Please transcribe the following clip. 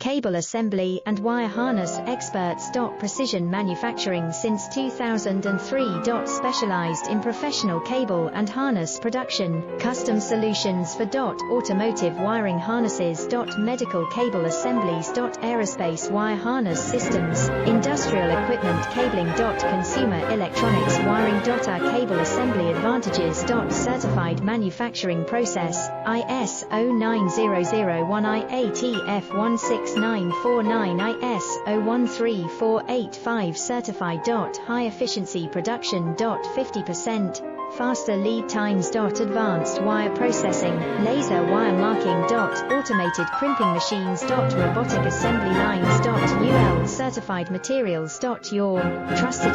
Cable assembly and wire harness experts. Precision manufacturing since 2003. Specialized in professional cable and harness production, custom solutions for automotive wiring harnesses. Medical cable assemblies. Aerospace wire harness systems, industrial equipment cabling. Consumer electronics wiring. Our cable assembly advantages. Certified manufacturing process, ISO 9001 IATF 16949 ISO 13485 certified. High efficiency production. 50% faster lead times. Advanced wire processing, laser wire marking. Automated crimping machines. Robotic assembly lines. UL certified materials. Your trusted